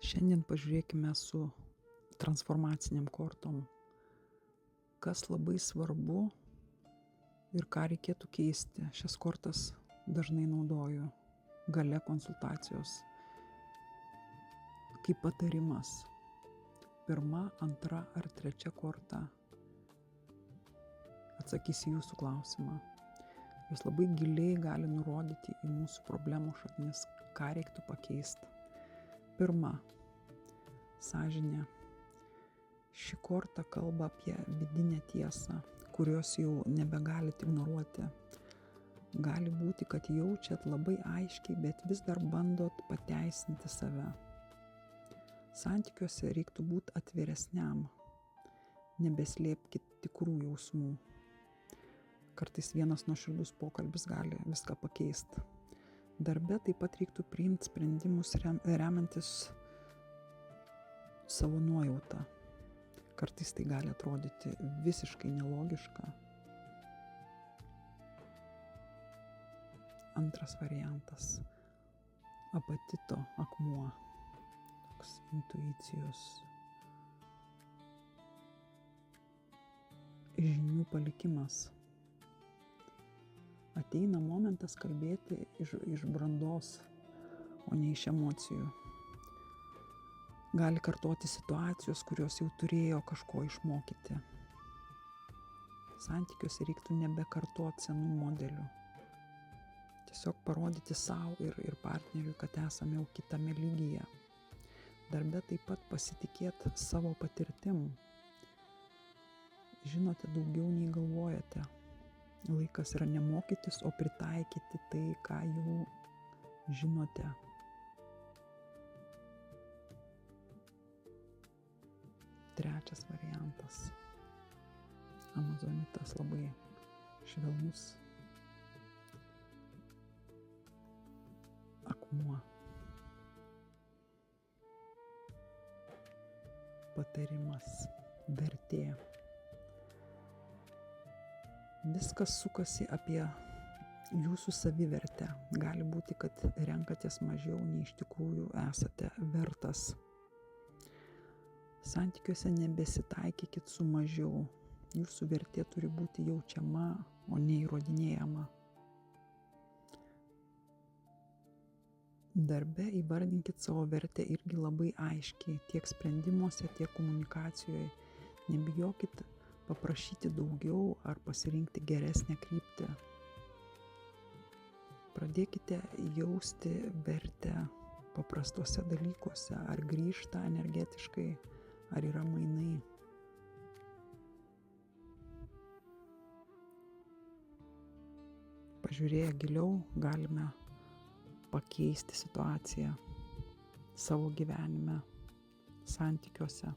Šiandien pažiūrėkime su transformaciniam kortom, kas labai svarbu ir ką reikėtų keisti. Šias kortas dažnai naudoju gale konsultacijos kaip patarimas. Pirma, antra ar trečia korta atsakys į jūsų klausimą. Jos labai giliai gali nurodyti į mūsų problemų šaknis, ką reiktų pakeisti. Pirma, sąžinė. Ši korta kalba apie vidinę tiesą, kurios jau nebegalit ignoruoti. Gali būti, kad jaučiat labai aiškiai, bet vis dar bandot pateisinti save. Santykiuose reiktų būti atviresniam, nebeslėpkit tikrų jausmų. Kartais vienas nuoširdus pokalbis gali viską pakeisti. Darbe taip pat reiktų priimti sprendimus remiantis savo nuojautą. Kartais tai gali atrodyti visiškai nelogiška. Antras variantas – apatito akmuo, toks intuicijos, žinių palikimas. Ateina momentas kalbėti iš brandos, o ne iš emocijų. Gali kartoti situacijos, kurios jau turėjo kažko išmokyti. Santykiuose reiktų nebekartoti senų modelių. Tiesiog parodyti savo ir partneriui, kad esame jau kitame lygyje. Darbe taip pat pasitikėti savo patirtim. Žinote daugiau nei galvojate. Laikas yra ne mokytis, o pritaikyti tai, ką jau žinote. Trečias variantas. Amazonitas labai švelnus akmuo. Patarimas, vertė. Viskas sukasi apie jūsų savivertę. Gali būti, kad renkatės mažiau, nei iš tikrųjų esate vertas. Santykiuose nebesitaikykit su mažiau. Jūsų vertė turi būti jaučiama, o ne įrodinėjama. Darbe įvardinkit savo vertę irgi labai aiškiai, tiek sprendimuose, tiek komunikacijoje. Nebijokit paprašyti daugiau ar pasirinkti geresnę kryptį. Pradėkite jausti vertę paprastuose dalykuose, ar grįžta energetiškai, ar yra mainai. Pažiūrėję giliau galime pakeisti situaciją savo gyvenime, santykiuose.